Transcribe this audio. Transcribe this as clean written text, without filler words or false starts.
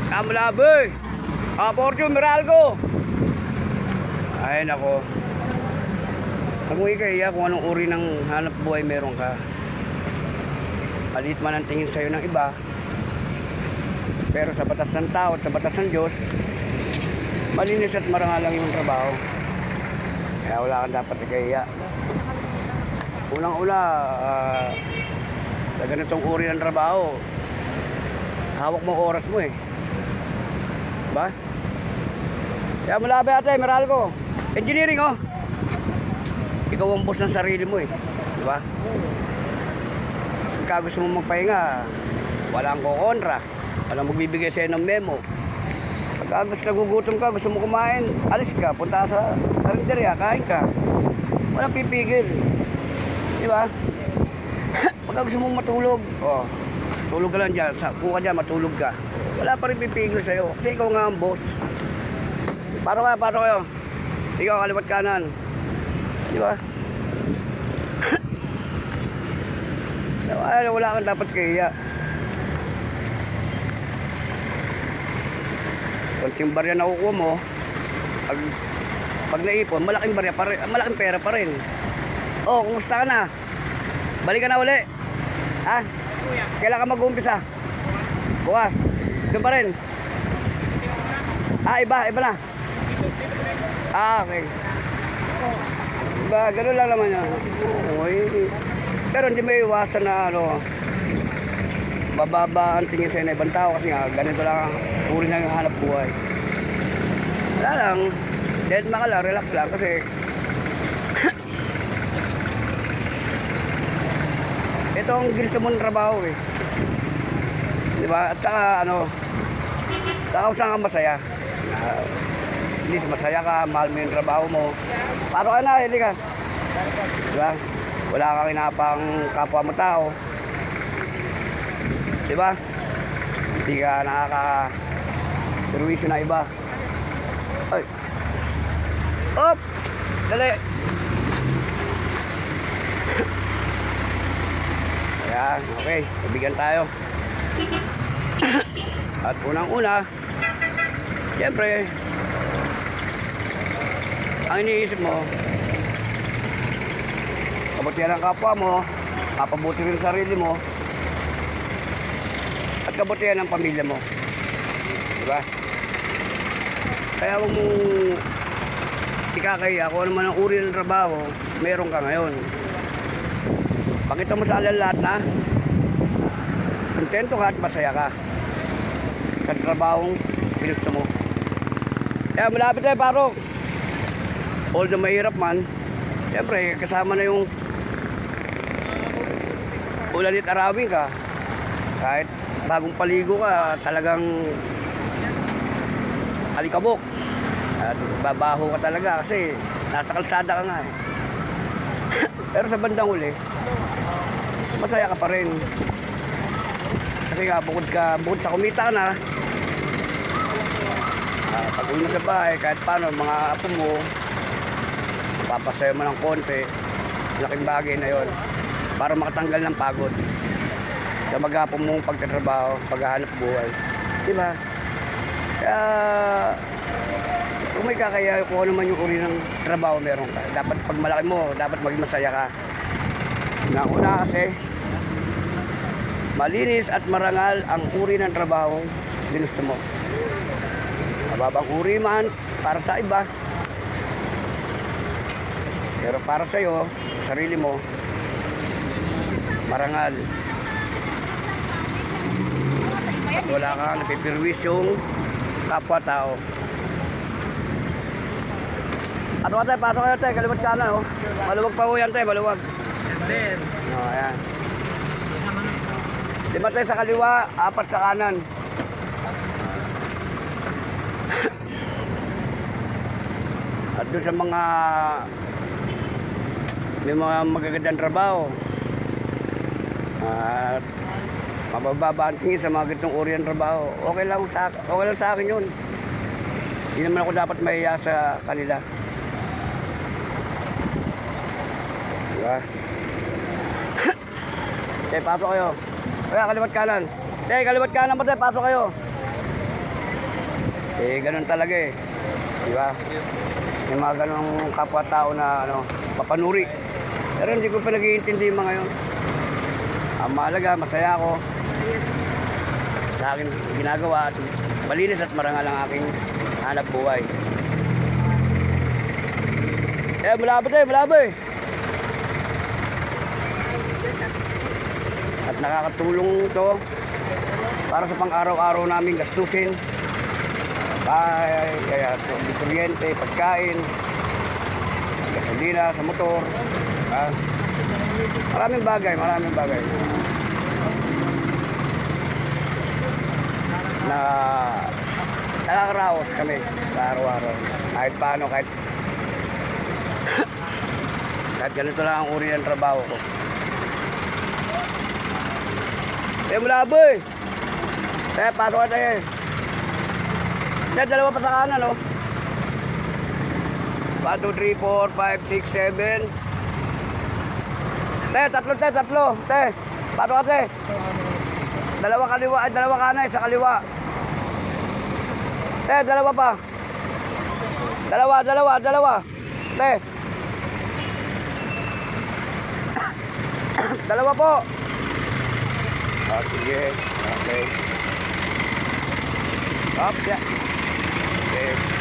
Amlaboy. Fortune Meralco. Ay nako. Huwag mo ikaiya kung anong uri ng hanap buhay meron ka. Maliit man ang tingin sa'yo ng iba, pero sa batas ng tao at sa batas ng Diyos, malinis at marangal lang yung trabaho. Kaya wala kang dapat ikaiya. Unang-una, sa ganitong uri ng trabaho, hawak mo oras mo eh. Diba? Kaya malabi ate, Meralco. Engineering oh. Ikaw ang boss ng sarili mo eh. Diba? Pagka gusto mo magpahinga, walang kukontra. Walang magbibigay sa'yo ng memo. Pagka nagugutom ka, gusto mo kumain, alis ka, punta sa karinderya, kain ka. Walang pipigil. Diba? Pagka gusto mong matulog, oh, tulog ka lang dyan. Kung ka dyan, matulog ka. Wala pa rin pipigil sa'yo. Kasi ikaw nga ang boss. Paano kayo? Ikaw, kaliwat kanan. Diba? Wala kang dapat kaya. Konting barya na kukuha mo, pag naipon, malaking barya pa rin, malaking pera pa rin. Oh, kumusta ka na? Balik ka na uli. Ha? Kailan ka mag-uumpisa? Bukas. Doon pa rin. Iba na. Okay. Diba, gano'n lang naman yan. Pero hindi may iwasan na bababa ang tingin sa'yo na ibang tao kasi nga ganito lang ang uri na yung hanap buhay. Wala lang, dead makala, relax lang kasi ito ang ginusto mong trabaho eh. Diba? At saka saka kung saan ka masaya. Hindi masaya ka, mahal mo yung trabaho mo. Paro ka na, hindi ka. Diba? Wala kang inapang kapwa mo tao. Diba? Hindi ka nakaka-perwisyo na iba. Ay. Op! Dali! Ayan, okay. Ibigyan tayo. At unang-una, siyempre, ang iniisip mo, kabutihan ng kapwa mo, mapabuti rin sa sarili mo, at kabutihan ng pamilya mo. Diba? Kaya huwag mong ikakaya kung ano man ang uri ng trabaho, meron ka ngayon. Pakita mo sa lahat na kontento ka at masaya ka sa trabahong ginusto mo. Kaya malapit tayo, Parok. Although mahirap man, siyempre kasama na yung ulanit arawin ka. Kahit bagong paligo ka, talagang alikabok. At babaho ka talaga kasi nasa kalsada ka nga eh. Pero sa bandang uli, masaya ka pa rin. Kasi nga, bukod sa kumita ka na, pag uwi mo sa bahay, kahit paano, mga apo mo, papasayo mo ng konti, laking bagay na yon para makatanggal ng pagod sa maghapon mong pagtatrabaho, paghahanap buhay. Diba? Kaya, kung may kakaya, kung ano man yung uri ng trabaho meron ka, dapat pag malaki mo, dapat maging masaya ka. Una kasi, malinis at marangal ang uri ng trabaho ginusto mo. Mababang uri man para sa iba, pero para sa'yo, sarili mo, marangal. At wala kang napipirwisyong kapwa-tao. At wala tayo, pasok kayo tayo, kalimot ka na, oh. Maluwag pa ho yan tayo, maluwag. Ayan. 5 tayo sa kaliwa, 4 sa kanan. At doon sa mga may mga magagandang trabaho at mabababa ang tingin sa mga ganitong uri ng trabaho, okay lang sa akin yun. Hindi naman ako dapat mahiya sa kanila. Diba? Pasok kayo. Kaya kaliwat kanan. Kaliwat kanan pa tayo, pasok kayo. Eh, ganun talaga eh. Di ba? May mga ganung kapwa-tao na papanuri. Pero hindi ko pinag-iintindi yung mga yun. Ang mahalaga, masaya ako sa akin ginagawa at malinis at marangal ang aking hanap buhay. Malabo eh. At nakakatulong to para sa pang-araw-araw naming gastusin. Bahay, kaya kuryente, pagkain, gasolina sa motor. Maraming bagay na nakakaraos kami sa araw-araw. Kahit paano, kahit ganito lang ang uri ng trabaho ko. Malabo eh. Pasok ka tayo. Dalawa pa sa kanan, no? 1, 2, 3, 4, 5, 6, 7. Tatlo. Pasok ka tayo. Dalawa kanan, isa kaliwa. Dalawa pa. Dalawa. Dalawa po. Sige. Okay. Up, yeah. Okay.